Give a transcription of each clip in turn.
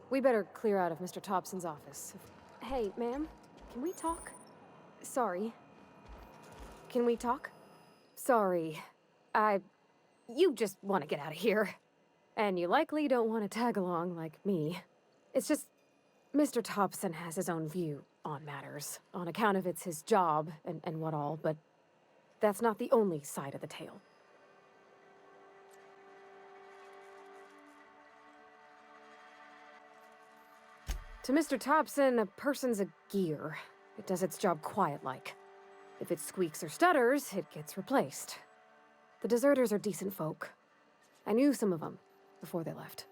We better clear out of Mr. Thompson's office. Hey, ma'am, can we talk? Sorry. Can we talk? Sorry. You just want to get out of here. And you likely don't want to tag along like me. It's just, Mr. Thompson has his own view on matters, on account of it's his job and what all, but that's not the only side of the tale. To Mr. Thompson, a person's a gear. It does its job quiet-like. If it squeaks or stutters, it gets replaced. The deserters are decent folk. I knew some of them before they left.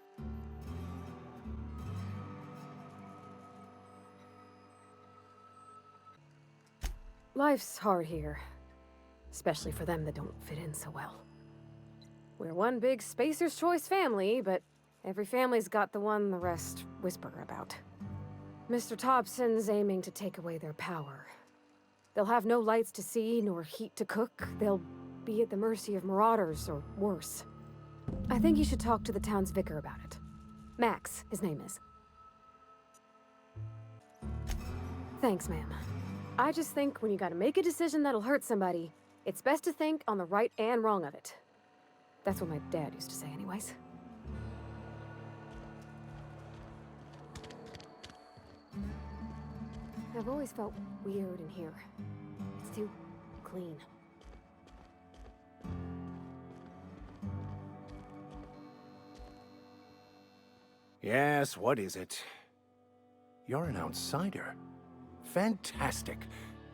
Life's hard here, especially for them that don't fit in so well. We're one big Spacer's Choice family, but every family's got the one the rest whisper about. Mr. Thompson's aiming to take away their power. They'll have no lights to see, nor heat to cook. They'll be at the mercy of marauders, or worse. I think you should talk to the town's vicar about it. Max, his name is. Thanks, ma'am. I just think when you gotta make a decision that'll hurt somebody, it's best to think on the right and wrong of it. That's what my dad used to say anyways. I've always felt weird in here. It's too clean. Yes, what is it? You're an outsider. Fantastic.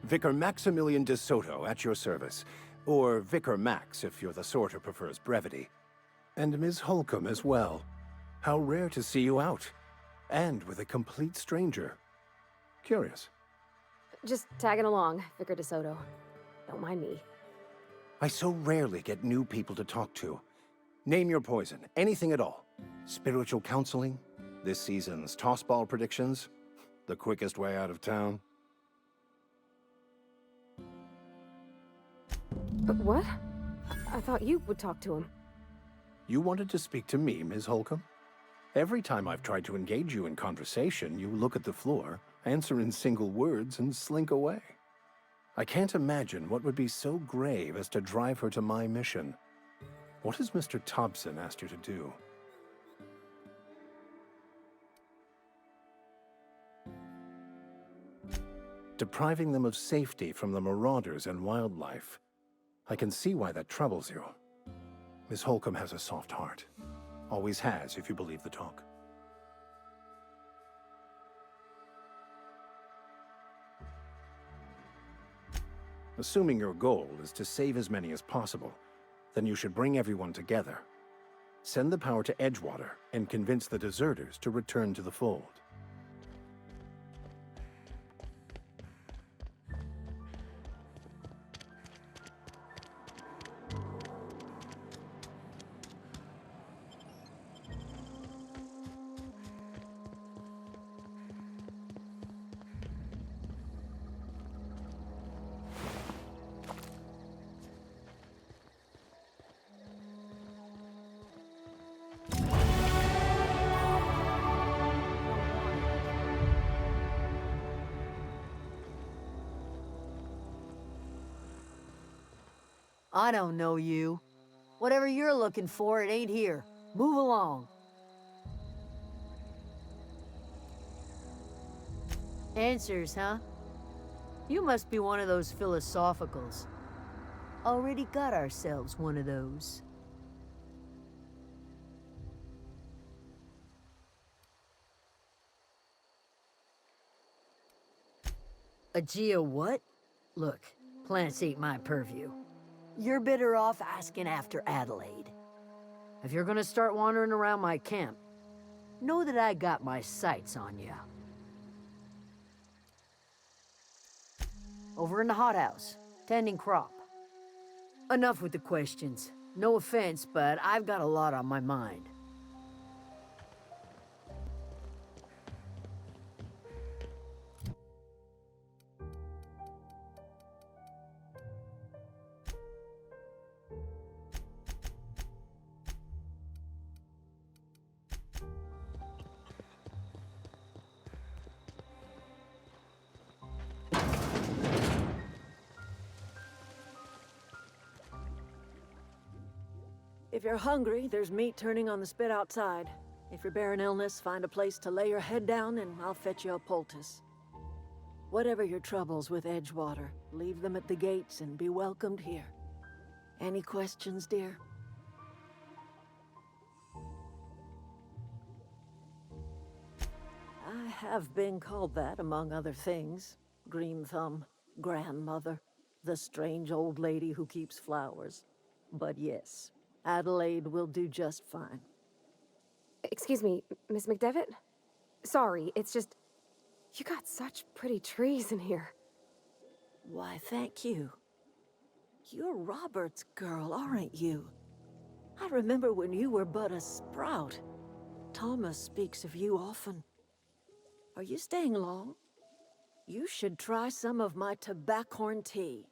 Vicar Maximilian de Soto at your service. Or Vicar Max, if you're the sort who prefers brevity. And Ms. Holcomb as well. How rare to see you out. And with a complete stranger. Curious. Just tagging along, Vicar de Soto. Don't mind me. I so rarely get new people to talk to. Name your poison, anything at all. Spiritual counseling, this season's tossball predictions, the quickest way out of town. But what? I thought you would talk to him. You wanted to speak to me, Ms. Holcomb? Every time I've tried to engage you in conversation, you look at the floor, answer in single words, and slink away. I can't imagine what would be so grave as to drive her to my mission. What has Mr. Thompson asked you to do? Depriving them of safety from the marauders and wildlife. I can see why that troubles you. Miss Holcomb has a soft heart. Always has, if you believe the talk. Assuming your goal is to save as many as possible, then you should bring everyone together. Send the power to Edgewater and convince the deserters to return to the fold. I don't know you. Whatever you're looking for, it ain't here. Move along. Answers, huh? You must be one of those philosophicals. Already got ourselves one of those. A geo what? Look, plants ain't my purview. You're better off asking after Adelaide. If you're gonna start wandering around my camp, know that I got my sights on you. Over in the hothouse, tending crop. Enough with the questions. No offense, but I've got a lot on my mind. If you're hungry, there's meat turning on the spit outside. If you're bearing illness, find a place to lay your head down and I'll fetch you a poultice. Whatever your troubles with Edgewater, leave them at the gates and be welcomed here. Any questions, dear? I have been called that, among other things. Green Thumb, grandmother, the strange old lady who keeps flowers. But yes, Adelaide will do just fine. Excuse me, Miss McDevitt? Sorry, it's just... You got such pretty trees in here. Why, thank you. You're Robert's girl, aren't you? I remember when you were but a sprout. Thomas speaks of you often. Are you staying long? You should try some of my tobaccorn tea.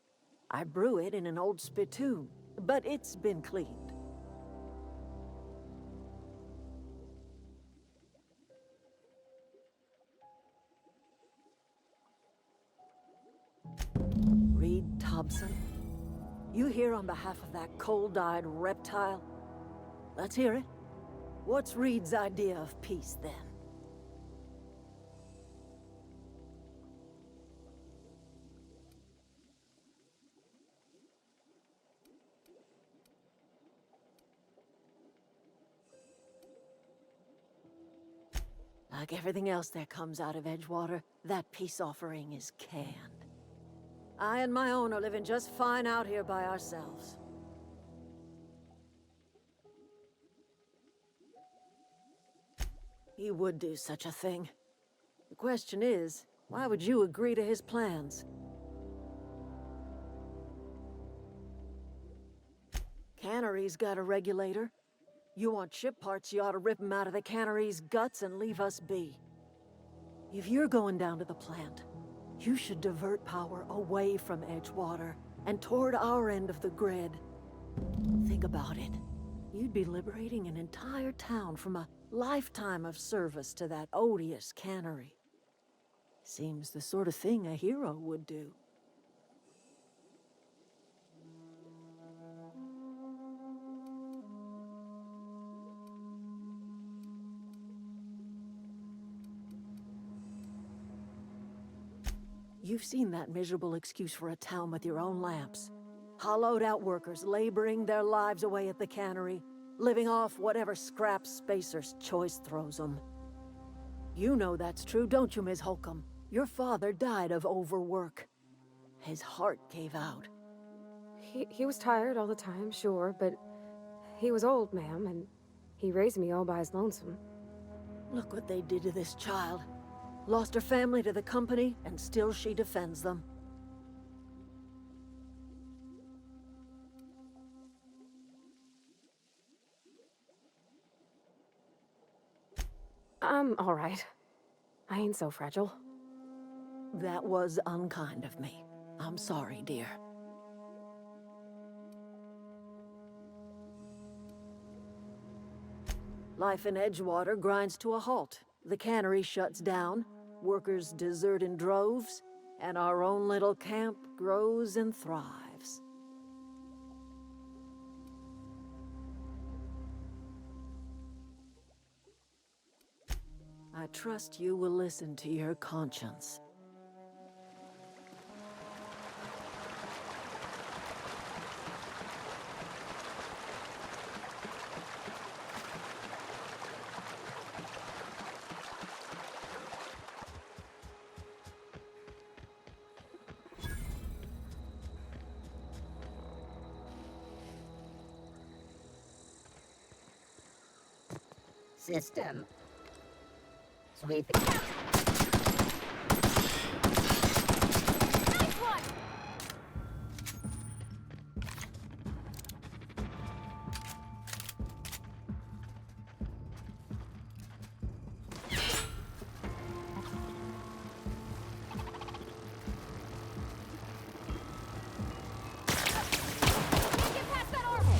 I brew it in an old spittoon, but it's been cleaned. Reed Thompson? You here on behalf of that cold-eyed reptile? Let's hear it. What's Reed's idea of peace, then? Like everything else that comes out of Edgewater, that peace offering is canned. I and my own are living just fine out here by ourselves. He would do such a thing. The question is, why would you agree to his plans? Cannery's got a regulator. You want ship parts, you ought to rip him out of the cannery's guts and leave us be. If you're going down to the plant, you should divert power away from Edgewater and toward our end of the grid. Think about it. You'd be liberating an entire town from a lifetime of service to that odious cannery. Seems the sort of thing a hero would do. You've seen that miserable excuse for a town with your own lamps. Hollowed out workers laboring their lives away at the cannery, living off whatever scraps Spacer's Choice throws them. You know that's true, don't you, Ms. Holcomb? Your father died of overwork. His heart gave out. He was tired all the time, sure, but he was old, ma'am, and he raised me all by his lonesome. Look what they did to this child. Lost her family to the company, and still she defends them. I'm all right. I ain't so fragile. That was unkind of me. I'm sorry, dear. Life in Edgewater grinds to a halt. The cannery shuts down, workers desert in droves, and our own little camp grows and thrives. I trust you will listen to your conscience. System. Sweep it. Nice one! Get past that armor!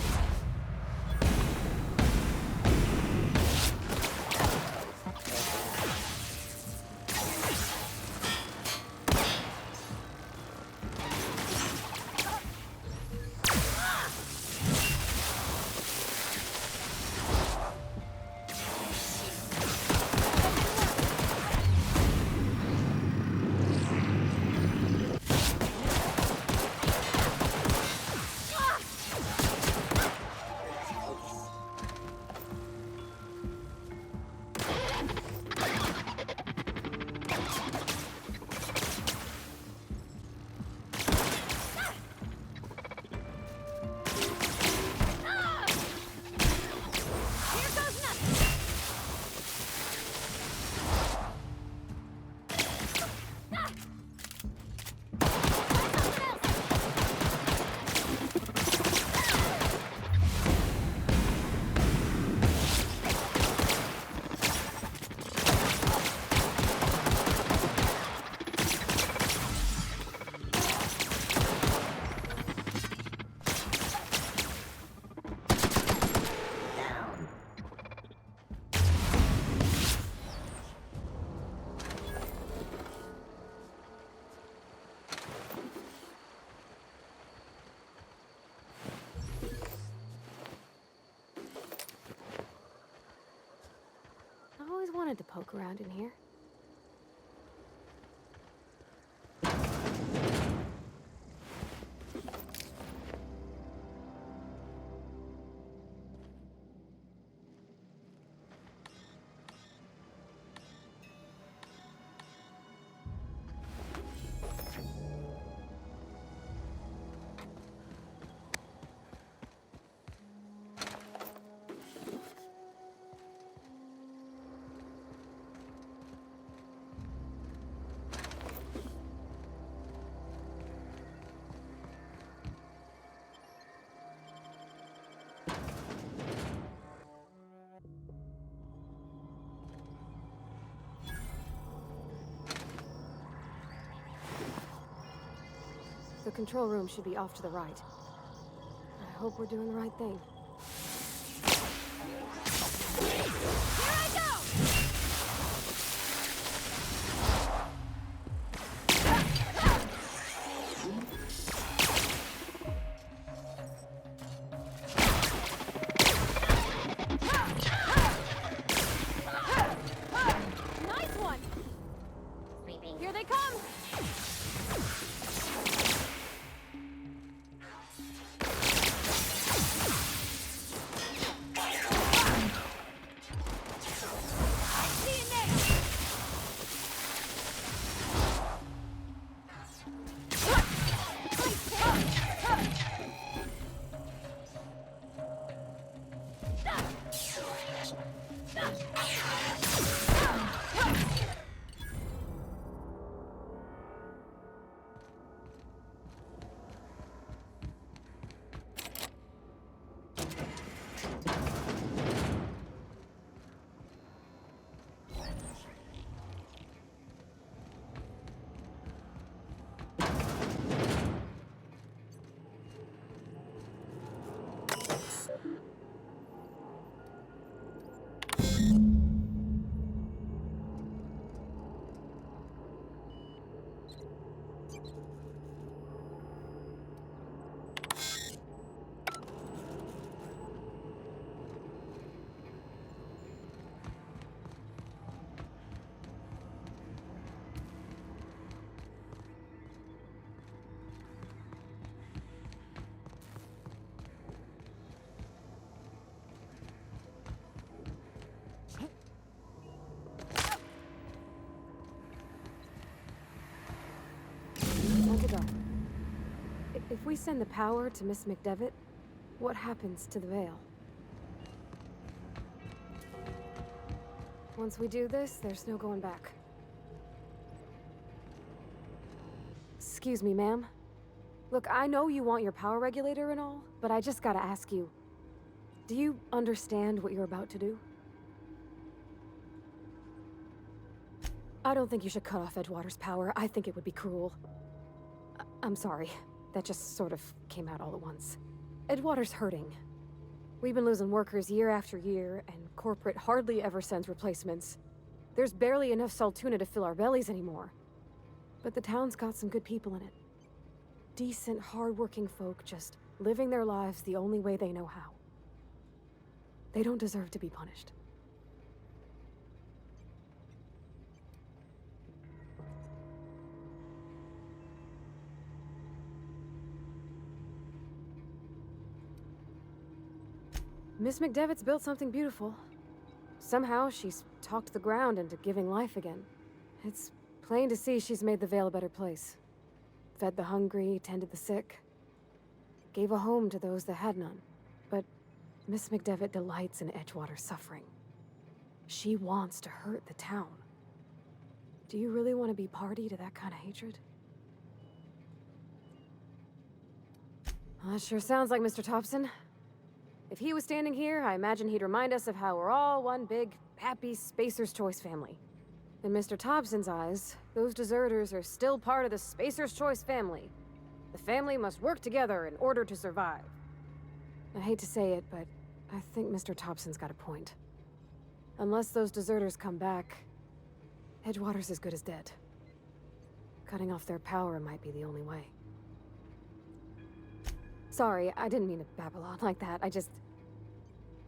always wanted to poke around in here. The control room should be off to the right. I hope we're doing the right thing. Here I go! Nice one! Sweeping. Here they come! If we send the power to Miss McDevitt, what happens to the Veil? Once we do this, there's no going back. Excuse me, ma'am. Look, I know you want your power regulator and all, but I just gotta ask you, do you understand what you're about to do? I don't think you should cut off Edgewater's power. I think it would be cruel. I'm sorry. That just sort of came out all at once. Edgewater's hurting. We've been losing workers year after year, and corporate hardly ever sends replacements. There's barely enough Saltuna to fill our bellies anymore. But the town's got some good people in it. Decent, hard-working folk just living their lives the only way they know how. They don't deserve to be punished. Miss McDevitt's built something beautiful. Somehow, she's talked the ground into giving life again. It's plain to see she's made the Vale a better place. Fed the hungry, tended the sick. Gave a home to those that had none. But Miss McDevitt delights in Edgewater's suffering. She wants to hurt the town. Do you really want to be party to that kind of hatred? Well, that sure sounds like Mr. Thompson. If he was standing here, I imagine he'd remind us of how we're all one big, happy Spacer's Choice family. In Mr. Thompson's eyes, those deserters are still part of the Spacer's Choice family. The family must work together in order to survive. I hate to say it, but I think Mr. Thompson's got a point. Unless those deserters come back, Edgewater's as good as dead. Cutting off their power might be the only way. Sorry, I didn't mean to babble on like that.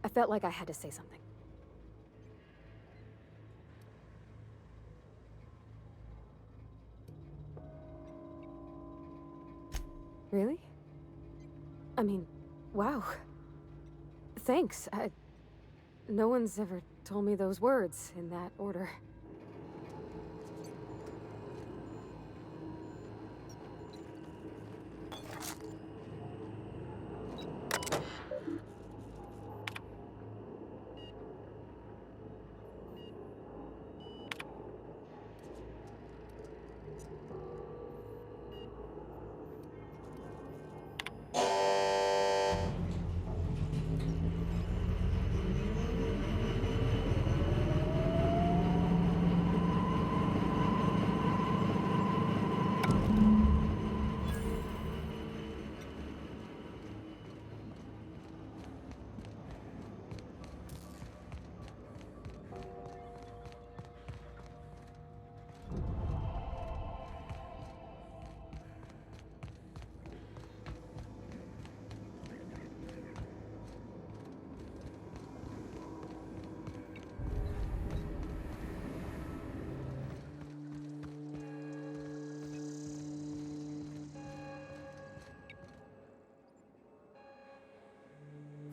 I felt like I had to say something. Really? I mean, wow. Thanks. No one's ever told me those words in that order.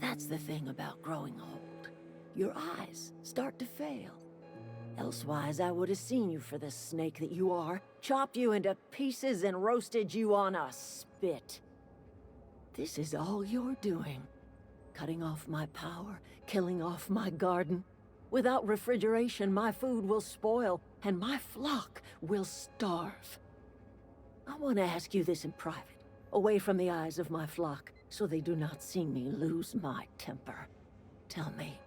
That's the thing about growing old. Your eyes start to fail. Elsewise, I would have seen you for the snake that you are, chopped you into pieces and roasted you on a spit. This is all you're doing. Cutting off my power, killing off my garden. Without refrigeration, my food will spoil, and my flock will starve. I want to ask you this in private, away from the eyes of my flock, so they do not see me lose my temper. Tell me,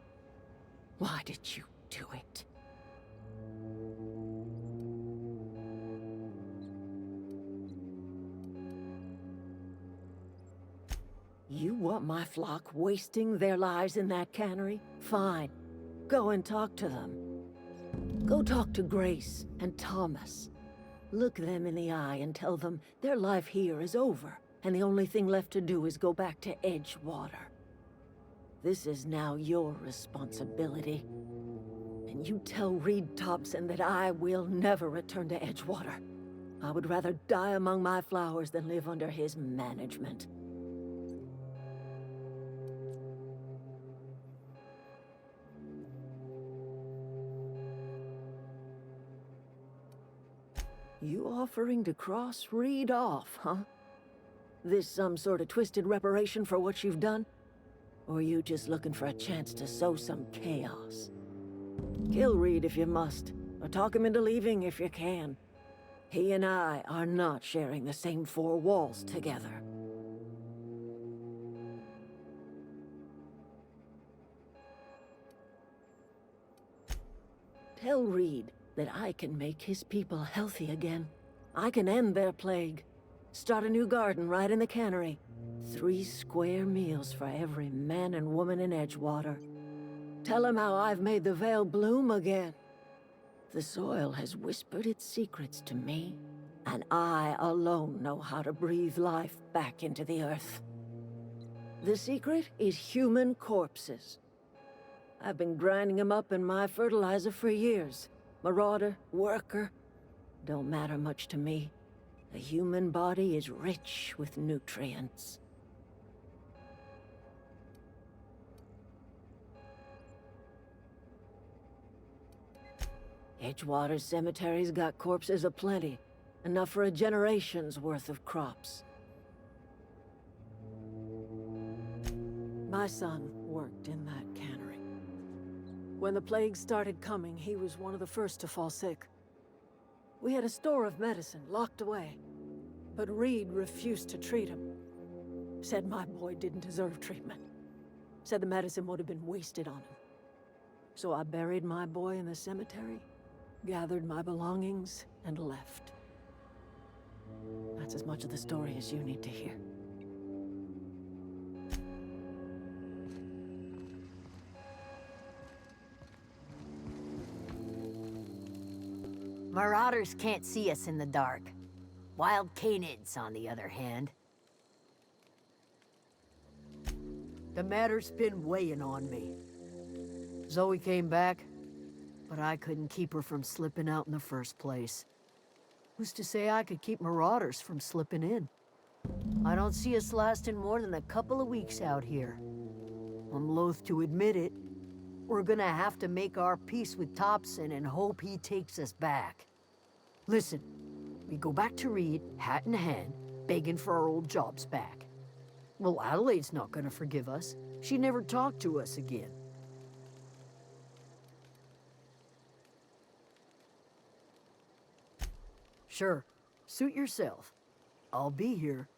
why did you do it? You want my flock wasting their lives in that cannery? Fine. Go and talk to them. Go talk to Grace and Thomas. Look them in the eye and tell them their life here is over, and the only thing left to do is go back to Edgewater. This is now your responsibility. And you tell Reed Thompson that I will never return to Edgewater. I would rather die among my flowers than live under his management. You offering to cross Reed off, huh? This some sort of twisted reparation for what you've done? Or you just looking for a chance to sow some chaos? Kill Reed if you must, or talk him into leaving if you can. He and I are not sharing the same four walls together. Tell Reed that I can make his people healthy again. I can end their plague. Start a new garden right in the cannery. 3 square meals for every man and woman in Edgewater. Tell him how I've made the Vale bloom again. The soil has whispered its secrets to me, and I alone know how to breathe life back into the earth. The secret is human corpses. I've been grinding them up in my fertilizer for years. Marauder, worker, don't matter much to me. The human body is rich with nutrients. Edgewater's cemetery's got corpses aplenty, enough for a generation's worth of crops. My son worked in that cannery. When the plague started coming, he was one of the first to fall sick. We had a store of medicine locked away, but Reed refused to treat him. Said my boy didn't deserve treatment. Said the medicine would have been wasted on him. So I buried my boy in the cemetery, gathered my belongings, and left. That's as much of the story as you need to hear. Marauders can't see us in the dark. Wild Canids, on the other hand. The matter's been weighing on me. Zoe came back, but I couldn't keep her from slipping out in the first place. Who's to say I could keep Marauders from slipping in? I don't see us lasting more than a couple of weeks out here. I'm loath to admit it. We're gonna have to make our peace with Topson and hope he takes us back. Listen, we go back to Reed, hat in hand, begging for our old jobs back. Well, Adelaide's not gonna forgive us. She never talked to us again. Sure, suit yourself. I'll be here.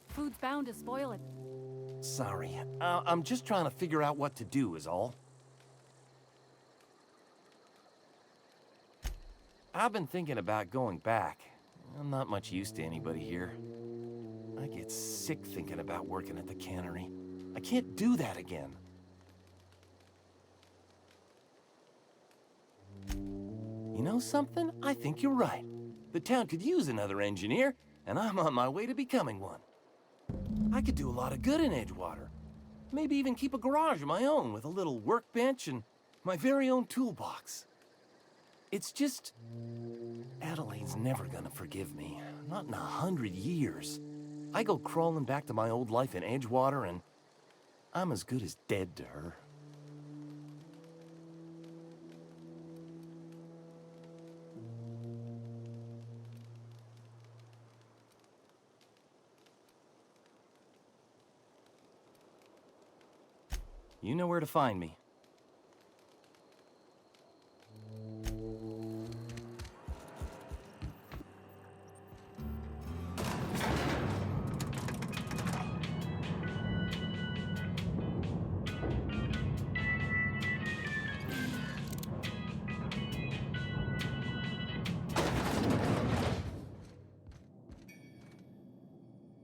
Food's bound to spoil it. Sorry, I'm just trying to figure out what to do is all. I've been thinking about going back. I'm not much use to anybody here. I get sick thinking about working at the cannery. I can't do that again. You know something? I think you're right. The town could use another engineer, and I'm on my way to becoming one. I could do a lot of good in Edgewater. Maybe even keep a garage of my own with a little workbench and my very own toolbox. It's just... Adelaide's never gonna forgive me. Not in 100 years. I go crawling back to my old life in Edgewater and I'm as good as dead to her. You know where to find me.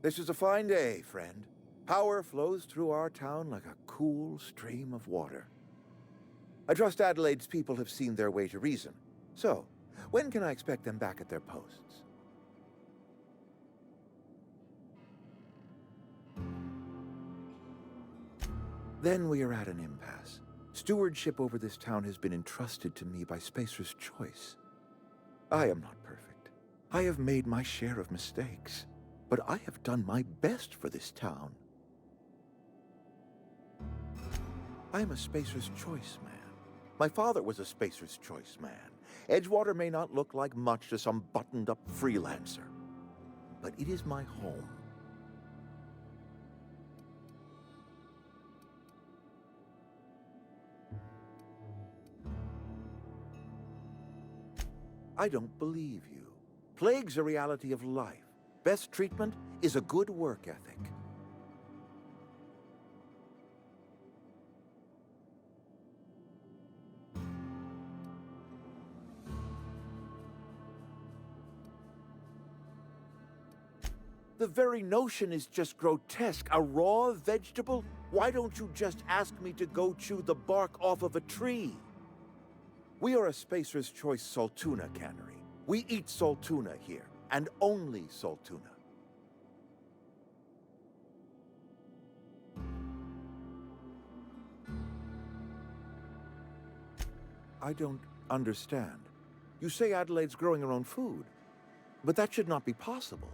This is a fine day, friend. Power flows through our town like a cool stream of water. I trust Adelaide's people have seen their way to reason. So, when can I expect them back at their posts? Then we are at an impasse. Stewardship over this town has been entrusted to me by Spacer's Choice. I am not perfect. I have made my share of mistakes. But I have done my best for this town. I am a Spacer's Choice man. My father was a Spacer's Choice man. Edgewater may not look like much to some buttoned-up freelancer, but it is my home. I don't believe you. Plague's a reality of life. Best treatment is a good work ethic. The very notion is just grotesque. A raw vegetable? Why don't you just ask me to go chew the bark off of a tree? We are a Spacer's Choice Saltuna cannery. We eat Saltuna here. And only Saltuna. I don't understand. You say Adelaide's growing her own food, but that should not be possible.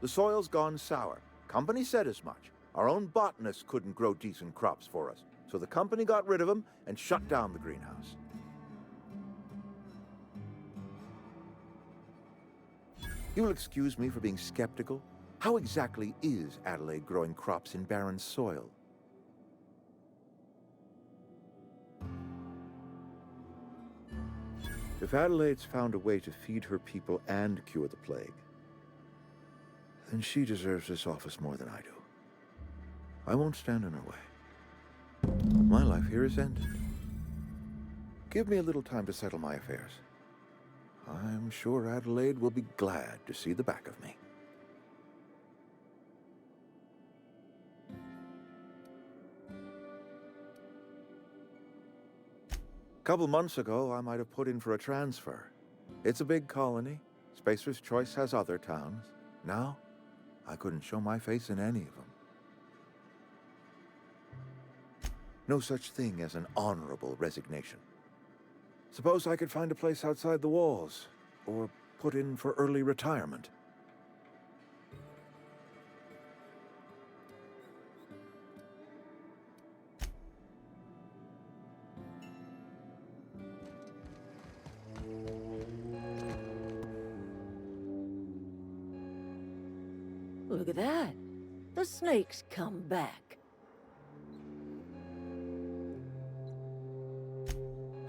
The soil's gone sour. Company said as much. Our own botanists couldn't grow decent crops for us, so the company got rid of them and shut down the greenhouse. You'll excuse me for being skeptical. How exactly is Adelaide growing crops in barren soil? If Adelaide's found a way to feed her people and cure the plague, then she deserves this office more than I do. I won't stand in her way. My life here is ended. Give me a little time to settle my affairs. I'm sure Adelaide will be glad to see the back of me. A couple months ago, I might have put in for a transfer. It's a big colony. Spacer's Choice has other towns. Now, I couldn't show my face in any of them. No such thing as an honorable resignation. Suppose I could find a place outside the walls, or put in for early retirement. Look at that. The snake's come back.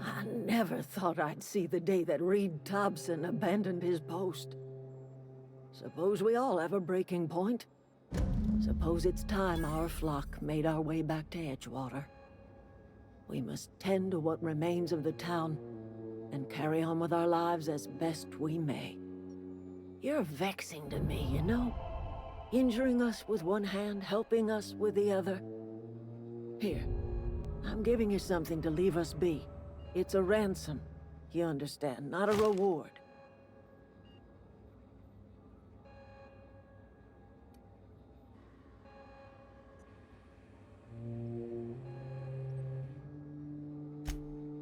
I never thought I'd see the day that Reed Thompson abandoned his post. Suppose we all have a breaking point. Suppose it's time our flock made our way back to Edgewater. We must tend to what remains of the town and carry on with our lives as best we may. You're vexing to me, you know? Injuring us with one hand, helping us with the other. Here, I'm giving you something to leave us be. It's a ransom, you understand, not a reward.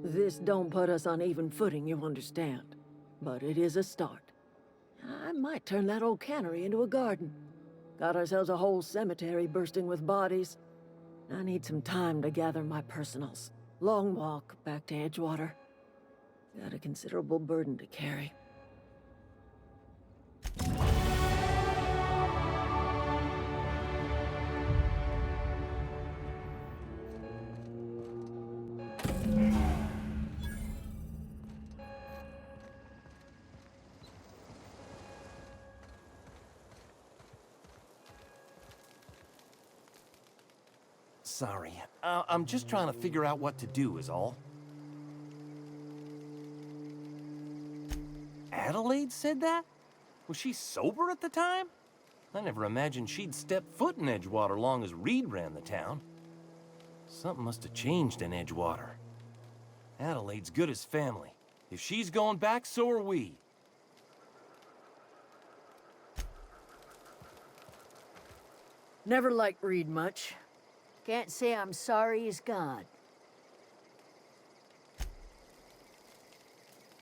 This don't put us on even footing, you understand. But it is a start. I might turn that old cannery into a garden. Got ourselves a whole cemetery bursting with bodies. I need some time to gather my personals. Long walk back to Edgewater. Got a considerable burden to carry. Sorry. I'm just trying to figure out what to do is all. Adelaide said that? Was she sober at the time? I never imagined she'd step foot in Edgewater long as Reed ran the town. Something must have changed in Edgewater. Adelaide's good as family. If she's going back, so are we. Never liked Reed much. Can't say I'm sorry he's gone.